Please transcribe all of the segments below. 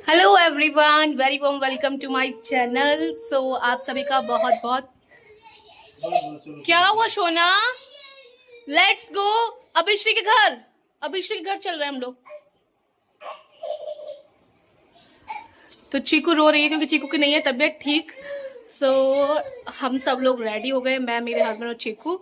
Hello everyone, very warm welcome to my channel. So आप सभी का बहुत बहुत क्या हुआ सोना? लेट्स गो अभिश्री के घर। अभिश्री के घर चल रहे हैं हम लोग। तो चीकू रो रही है क्योंकि चीकू की नहीं है तबीयत ठीक। सो हम सब लोग रेडी हो गए, मैं, मेरे हस्बैंड और चीकू,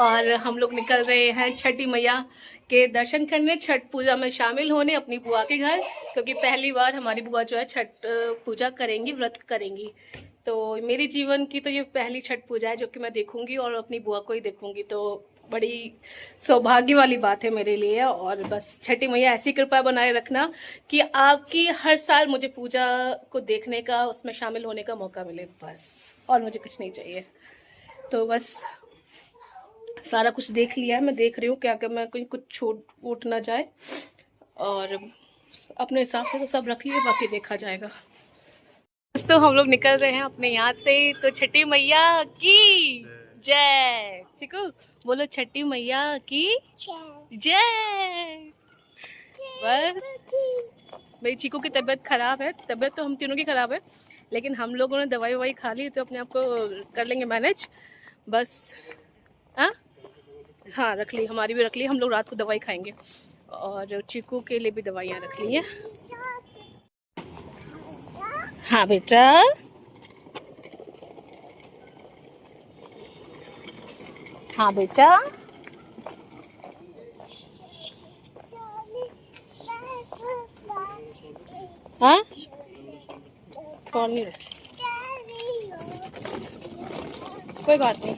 और हम लोग निकल रहे हैं छठी मैया के दर्शन करने, छठ पूजा में शामिल होने अपनी बुआ के घर, क्योंकि पहली बार हमारी बुआ जो है छठ पूजा करेंगी, व्रत करेंगी। तो मेरी जीवन की तो ये पहली छठ पूजा है जो कि मैं देखूंगी और अपनी बुआ को ही देखूंगी। तो बड़ी सौभाग्य वाली बात है मेरे लिए। और बस छठी मैया ऐसी कृपा बनाए रखना कि आपकी हर साल मुझे पूजा को देखने का, उसमें शामिल होने का मौका मिले, बस। और मुझे कुछ नहीं चाहिए। तो बस सारा कुछ देख लिया है, मैं देख रही हूँ क्या क्या मैं कहीं कुछ छूट वूट ना जाए, और अपने हिसाब से तो सब रख लिए, बाकी देखा जाएगा। तो हम लोग निकल रहे हैं अपने यहाँ से। तो छठी मैया की जय। चिकू बोलो, छठी मैया की जय। बस मेरी चीकू की तबीयत खराब है, तबीयत तो हम तीनों की खराब है, लेकिन हम लोगों ने दवाई ववाई खा ली तो अपने आप को कर लेंगे मैनेज, बस। हाँ हाँ, रख ली, हमारी भी रख ली। हम लोग रात को दवाई खाएंगे, और चीकू के लिए भी दवाइयाँ रख ली हैं। हाँ बेटा, हाँ बेटा, हाँ कौन नहीं रखी, कोई बात नहीं।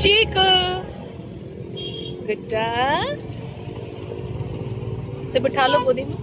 चीकू बेटा, से बिठा लो गोदी में।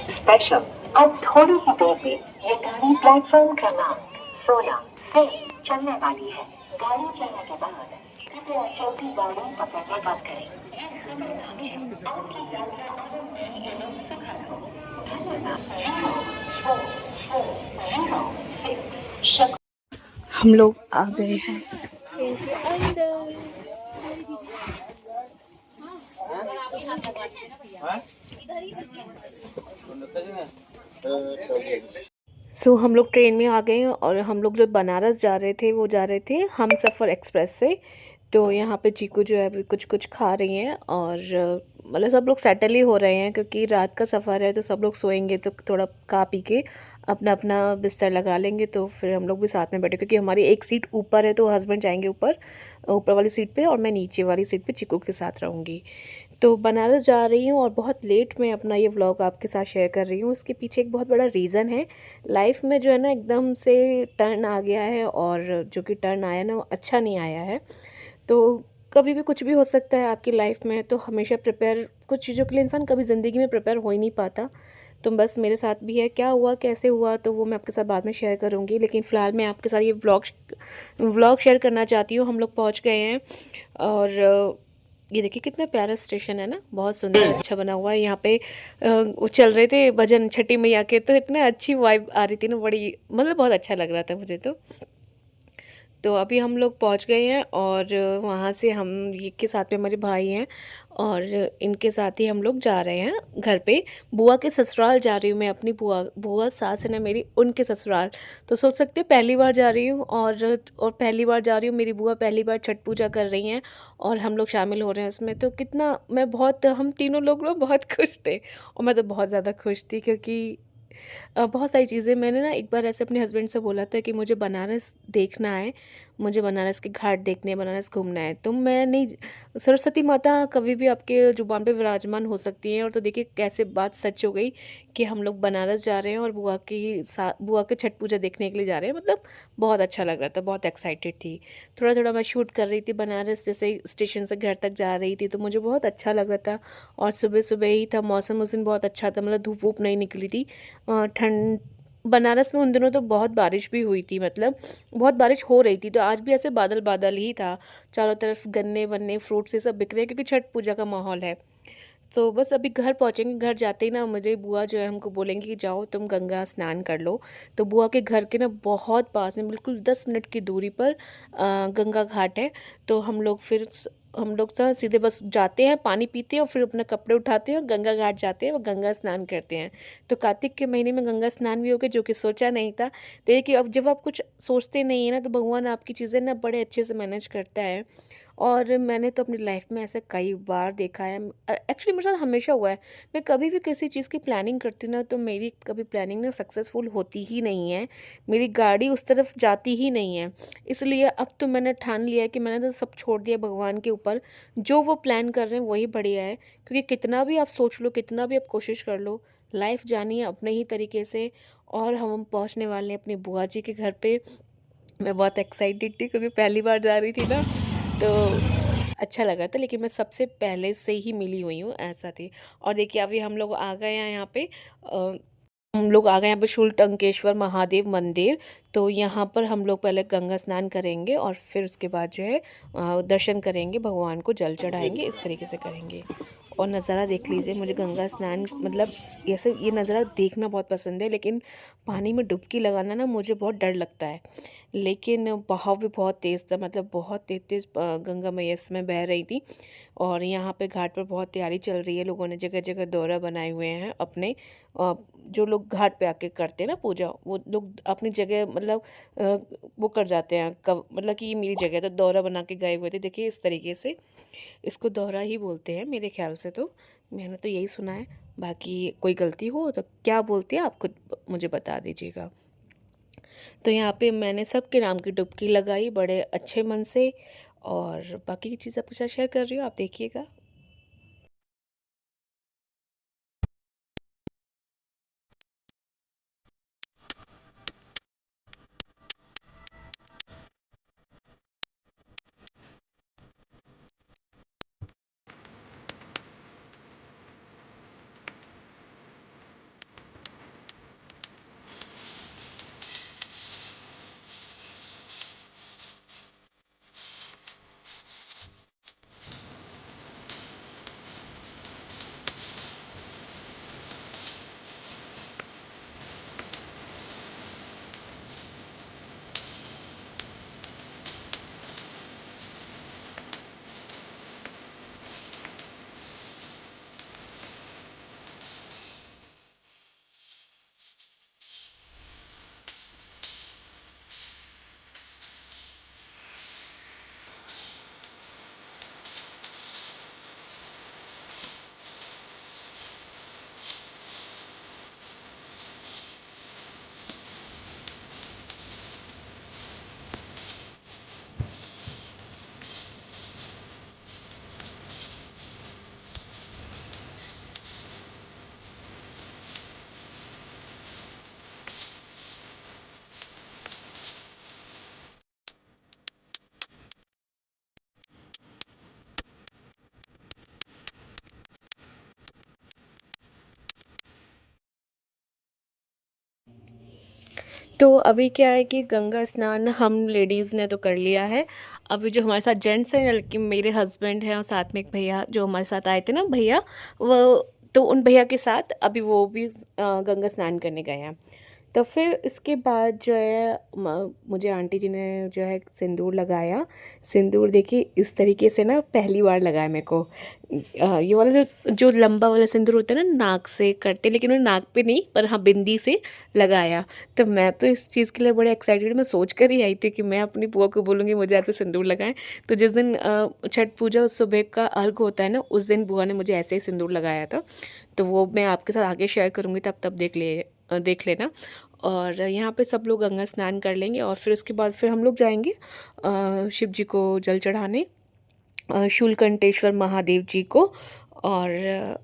स्पेशल, अब थोड़ी ही देर में ये गाड़ी प्लेटफॉर्म क्रमांक 16 से चलने वाली है। गाड़ी चलने के बाद कृपया चलती गाड़ी पकड़ने बंद करें। हम लोग आ गए हैं इनके अंदर। हम लोग ट्रेन में आ गए हैं, और हम लोग जो बनारस जा रहे थे वो जा रहे थे हम सफ़र एक्सप्रेस से। तो यहाँ पे चीकू जो है अभी कुछ कुछ खा रही हैं, और मतलब सब लोग सेटल ही हो रहे हैं क्योंकि रात का सफ़र है, तो सब लोग सोएंगे तो थोड़ा खा पी के अपना अपना बिस्तर लगा लेंगे। तो फिर हम लोग भी साथ में बैठे, क्योंकि हमारी एक सीट ऊपर है तो हस्बैंड जाएंगे ऊपर ऊपर वाली सीट पे, और मैं नीचे वाली सीट पे चीकू के साथ रहूँगी। तो बनारस जा रही हूँ और बहुत लेट में अपना ये व्लॉग आपके साथ शेयर कर रही हूँ। इसके पीछे एक बहुत बड़ा रीज़न है। लाइफ में जो है ना, एकदम से टर्न आ गया है, और जो कि टर्न आया ना वो अच्छा नहीं आया है। तो कभी भी कुछ भी हो सकता है आपकी लाइफ में, तो हमेशा प्रिपेयर, कुछ चीज़ों के लिए इंसान कभी ज़िंदगी में प्रिपेयर हो ही नहीं पाता। तो बस मेरे साथ भी है, क्या हुआ कैसे हुआ तो वो मैं आपके साथ बाद में शेयर करूँगी, लेकिन फ़िलहाल मैं आपके साथ ये व्लॉग शेयर करना चाहती हूँ। हम लोग पहुँच गए हैं, और ये देखिए कितना प्यारा स्टेशन है ना, बहुत सुंदर अच्छा बना हुआ है। यहाँ पे वो चल रहे थे भजन छठी मैया के, तो इतना अच्छी वाइब आ रही थी ना, बड़ी मतलब बहुत अच्छा लग रहा था मुझे तो अभी हम लोग पहुंच गए हैं, और वहाँ से हम ये के साथ में हमारे भाई हैं, और इनके साथ ही हम लोग जा रहे हैं घर पे। बुआ के ससुराल जा रही हूँ मैं, अपनी बुआ बुआ सास है ना मेरी, उनके ससुराल। तो सोच सकते हैं पहली बार जा रही हूँ, और पहली बार जा रही हूँ, मेरी बुआ पहली बार छठ पूजा कर रही हैं, और हम लोग शामिल हो रहे हैं उसमें। तो कितना मैं बहुत हम तीनों लोग बहुत खुश थे, और मैं तो बहुत ज़्यादा खुश थी, क्योंकि बहुत सारी चीज़ें मैंने ना एक बार ऐसे अपने हस्बैंड से बोला था कि मुझे बनारस देखना है, मुझे बनारस के घाट देखने हैं, बनारस घूमना है। तो मैं नहीं, सरस्वती माता कभी भी आपके जुबान पे विराजमान हो सकती हैं। और तो देखिए कैसे बात सच हो गई कि हम लोग बनारस जा रहे हैं, और बुआ के छठ पूजा देखने के लिए जा रहे हैं। मतलब बहुत अच्छा लग रहा था, बहुत एक्साइटेड थी। थोड़ा थोड़ा मैं शूट कर रही थी बनारस, जैसे ही स्टेशन से घर तक जा रही थी तो मुझे बहुत अच्छा लग रहा था। और सुबह सुबह ही था, मौसम उस दिन बहुत अच्छा था, मतलब धूप वूप नहीं निकली थी, ठंड बनारस में उन दिनों तो बहुत बारिश भी हुई थी, मतलब बहुत बारिश हो रही थी, तो आज भी ऐसे बादल बादल ही था। चारों तरफ गन्ने वन्ने फ्रूट्स ये सब बिक रहे हैं क्योंकि छठ पूजा का माहौल है। तो बस अभी घर पहुँचेंगे, घर जाते ही ना मुझे बुआ जो है हमको बोलेंगी कि जाओ तुम गंगा स्नान कर लो। तो बुआ के घर के ना बहुत पास में, बिल्कुल 10 मिनट की दूरी पर गंगा घाट है। तो हम लोग तो सीधे बस जाते हैं, पानी पीते हैं और फिर अपने कपड़े उठाते हैं और गंगा घाट जाते हैं और गंगा स्नान करते हैं। तो कार्तिक के महीने में गंगा स्नान भी हो गया, जो कि सोचा नहीं था। तो ये कि अब जब आप कुछ सोचते नहीं है ना, तो भगवान आपकी चीज़ें ना बड़े अच्छे से मैनेज करता है। और मैंने तो अपनी लाइफ में ऐसा कई बार देखा है, एक्चुअली मेरे साथ हमेशा हुआ है। मैं कभी भी किसी चीज़ की प्लानिंग करती हूँ ना, तो मेरी कभी प्लानिंग ना सक्सेसफुल होती ही नहीं है। मेरी गाड़ी उस तरफ जाती ही नहीं है। इसलिए अब तो मैंने ठान लिया है कि मैंने तो सब छोड़ दिया भगवान के ऊपर। जो वो प्लान कर रहे हैं वही बढ़िया है, क्योंकि कितना भी आप सोच लो, कितना भी आप कोशिश कर लो, लाइफ जानी है अपने ही तरीके से। और हम पहुँचने वाले हैं अपनी बुआ जी के घर पे। मैं बहुत एक्साइटेड थी क्योंकि पहली बार जा रही थी ना, तो अच्छा लग रहा था। लेकिन मैं सबसे पहले से ही मिली हुई हूँ, ऐसा थी। और देखिए अभी हम लोग आ गए हैं यहाँ पे, हम लोग आ गए यहाँ पे शूलटंकेश्वर महादेव मंदिर। तो यहाँ पर हम लोग पहले गंगा स्नान करेंगे और फिर उसके बाद जो है दर्शन करेंगे, भगवान को जल चढ़ाएंगे, इस तरीके से करेंगे। और नज़ारा देख लीजिए, मुझे गंगा स्नान मतलब ये नज़ारा देखना बहुत पसंद है, लेकिन पानी में डुबकी लगाना ना मुझे बहुत डर लगता है। लेकिन बहाव भी बहुत तेज़ था, मतलब बहुत तेज़ तेज़ गंगा मैया इस समय बह रही थी। और यहाँ पे घाट पर बहुत तैयारी चल रही है, लोगों ने जगह जगह दौरा बनाए हुए हैं अपने। जो लोग घाट पे आके करते हैं ना पूजा, वो लोग अपनी जगह मतलब वो कर जाते हैं, कब मतलब कि ये मेरी जगह है, तो दौरा बना के गए हुए थे। देखिए इस तरीके से, इसको दोहरा ही बोलते हैं मेरे ख्याल से, तो मैंने तो यही सुना है। बाकी कोई गलती हो तो क्या बोलते हैं आप खुद मुझे बता दीजिएगा। तो यहाँ पे मैंने सबके नाम की डुबकी लगाई बड़े अच्छे मन से। और बाकी की चीज़ आपके साथ शेयर कर रही हूँ, आप देखिएगा। तो अभी क्या है कि गंगा स्नान हम लेडीज़ ने तो कर लिया है। अभी जो हमारे साथ जेंट्स हैं, बल्कि मेरे हस्बैंड हैं और साथ में एक भैया जो हमारे साथ आए थे ना भैया, वो, तो उन भैया के साथ अभी वो भी गंगा स्नान करने गए हैं। तो फिर इसके बाद जो है मुझे आंटी जी ने जो है सिंदूर लगाया। सिंदूर देखिए इस तरीके से ना पहली बार लगाया मेरे को। ये वाला जो जो लंबा वाला सिंदूर होता है ना, नाक से करते, लेकिन वो नाक पे नहीं, पर हाँ बिंदी से लगाया। तो मैं तो इस चीज़ के लिए बड़े एक्साइटेड, मैं सोच कर ही आई थी कि मैं अपनी बुआ को बोलूँगी मुझे ऐसे सिंदूर लगाएं। तो जिस दिन छठ पूजा उस सुबह का अर्घ होता है ना, उस दिन बुआ ने मुझे ऐसे ही सिंदूर लगाया था। तो वो मैं आपके साथ आगे शेयर करूँगी, तब देख लेना। और यहाँ पे सब लोग गंगा स्नान कर लेंगे और फिर उसके बाद फिर हम लोग जाएंगे शिव जी को जल चढ़ाने, शूलकंठेश्वर महादेव जी को। और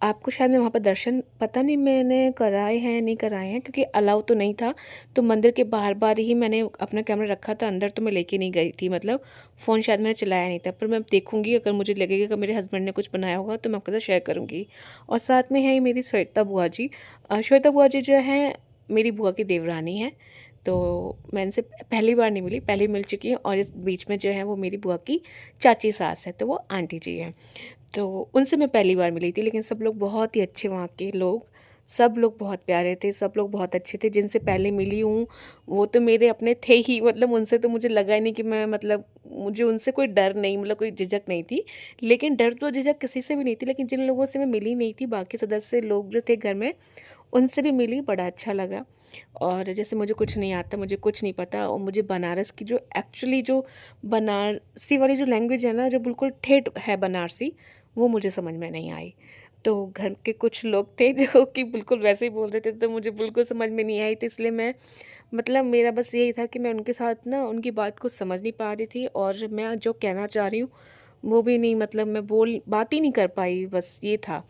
आपको शायद मैं वहाँ पर दर्शन, पता नहीं मैंने कराए हैं नहीं कराए हैं, क्योंकि अलाउ तो नहीं था। तो मंदिर के बाहर बाहर ही मैंने अपना कैमरा रखा था, अंदर तो मैं लेके नहीं गई थी, मतलब फ़ोन शायद मैंने चलाया नहीं था। पर मैं देखूंगी, अगर मुझे लगेगा कि मेरे हस्बैंड ने कुछ बनाया होगा तो मैं आपके साथ शेयर करूँगी। और साथ में है ही मेरी श्वेता बुआ जी। श्वेता बुआ जी जो है मेरी बुआ की देवरानी है। तो मैं इनसे पहली बार नहीं मिली, पहले मिल चुकी हूँ। और इस बीच में जो है वो मेरी बुआ की चाची सास है, तो वो आंटी जी हैं। तो उनसे मैं पहली बार मिली थी, लेकिन सब लोग बहुत ही अच्छे वहाँ के लोग, सब लोग बहुत प्यारे थे, सब लोग बहुत अच्छे थे। जिनसे पहले मिली हूँ वो तो मेरे अपने थे ही, मतलब उनसे तो मुझे लगा ही नहीं कि मैं, मतलब मुझे उनसे कोई डर नहीं, मतलब कोई झिझक नहीं थी। लेकिन डर तो झिझक किसी से भी नहीं थी, लेकिन जिन लोगों से मैं मिली नहीं थी, बाकी सदस्य लोग जो थे घर में, उनसे भी मिली, बड़ा अच्छा लगा। और जैसे मुझे कुछ नहीं आता, मुझे कुछ नहीं पता, और मुझे बनारस की जो एक्चुअली जो बनारसी वाली जो लैंग्वेज है ना, जो बिल्कुल ठेठ है बनारसी, वो मुझे समझ में नहीं आई। तो घर के कुछ लोग थे जो कि बिल्कुल वैसे ही बोल रहे थे, तो मुझे बिल्कुल समझ में नहीं आई। तो इसलिए मैं, मतलब मेरा बस यही था कि मैं उनके साथ ना उनकी बात को समझ नहीं पा रही थी, और मैं जो कहना चाह रही हूँ वो भी नहीं, मतलब मैं बात ही नहीं कर पाई, बस ये था।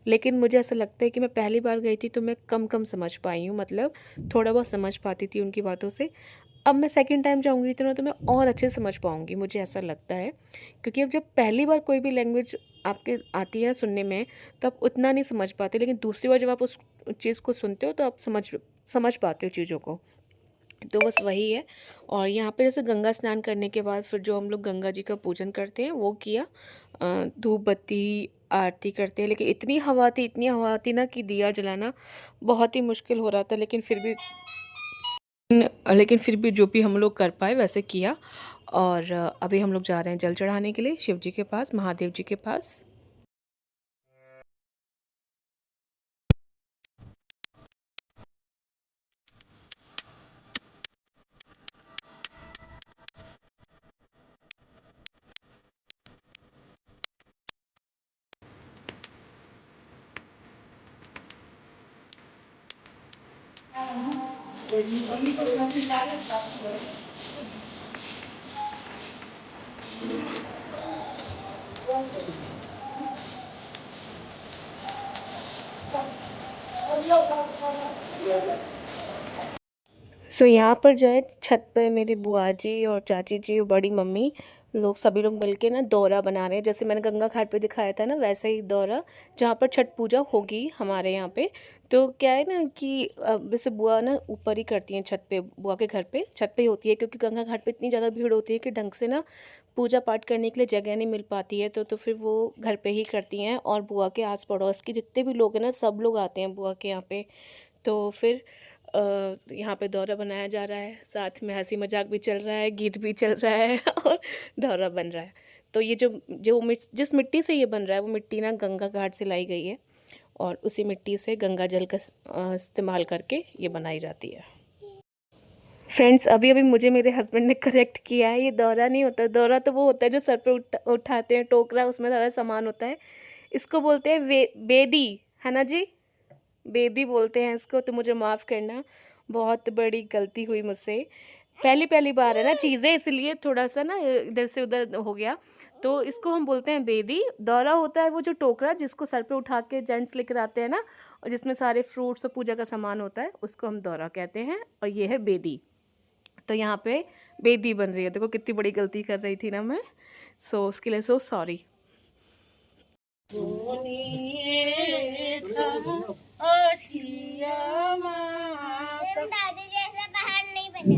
लेकिन मुझे ऐसा लगता है कि मैं पहली बार गई थी तो मैं कम कम समझ पाई हूँ, मतलब थोड़ा बहुत समझ पाती थी उनकी बातों से। अब मैं सेकंड टाइम जाऊँगी तो मैं और अच्छे से समझ पाऊँगी, मुझे ऐसा लगता है। क्योंकि अब जब पहली बार कोई भी लैंग्वेज आपके आती है सुनने में, तो आप उतना नहीं समझ पाते, लेकिन दूसरी बार जब आप उस चीज़ को सुनते हो तो आप समझ पाते हो चीज़ों को। तो बस वही है। और यहाँ पे जैसे गंगा स्नान करने के बाद फिर जो हम लोग गंगा जी का पूजन करते हैं वो किया, धूप बत्ती आरती करते हैं। लेकिन इतनी हवा थी ना कि दिया जलाना बहुत ही मुश्किल हो रहा था, लेकिन फिर भी जो भी हम लोग कर पाए वैसे किया। और अभी हम लोग जा रहे हैं जल चढ़ाने के लिए शिव जी के पास, महादेव जी के पास। सो यहाँ पर जो है छत पे मेरी बुआ जी और चाची जी और बड़ी मम्मी लोग, सभी लोग मिलके ना दौरा बना रहे हैं। जैसे मैंने गंगा घाट पे दिखाया था ना, वैसे ही दौरा, जहाँ पर छठ पूजा होगी हमारे यहाँ पे। तो क्या है ना कि वैसे बुआ ना ऊपर ही करती हैं छत पे, बुआ के घर पे छत पे ही होती है, क्योंकि गंगा घाट पे इतनी ज़्यादा भीड़ होती है कि ढंग से ना पूजा पाठ करने के लिए जगह नहीं मिल पाती है। तो फिर वो घर पे ही करती हैं। और बुआ के आस पड़ोस के जितने भी लोग हैं ना, सब लोग आते हैं बुआ के यहाँ पे। तो फिर यहाँ पे दौरा बनाया जा रहा है, साथ में हंसी मजाक भी चल रहा है, गीत भी चल रहा है और दौरा बन रहा है। तो ये जो जो जिस मिट्टी से ये बन रहा है, वो मिट्टी ना गंगा घाट से लाई गई है, और उसी मिट्टी से गंगा जल का इस्तेमाल करके ये बनाई जाती है। फ्रेंड्स, अभी अभी मुझे मेरे हस्बैंड ने करेक्ट किया है, ये दौरा नहीं होता। दौरा तो वो होता है जो सर पे उठाते हैं, टोकरा, उसमें सारा सामान होता है। इसको बोलते हैं बेदी, है ना जी? बेदी बोलते हैं इसको। तो मुझे माफ़ करना, बहुत बड़ी गलती हुई मुझसे। पहली पहली बार है ना चीज़ें, इसलिए थोड़ा सा ना इधर से उधर हो गया। तो इसको हम बोलते हैं बेदी। दौरा होता है वो जो टोकरा जिसको सर पे उठा के जेंट्स लेकर आते हैं ना, और जिसमें सारे फ्रूट्स और पूजा का सामान होता है, उसको हम दौरा कहते हैं। और ये है बेदी। तो यहाँ पे बेदी बन रही है। देखो कितनी बड़ी गलती कर रही थी ना मैं। सो उसके लिए सो सॉरी। दादी जैसे बाहर नहीं बने।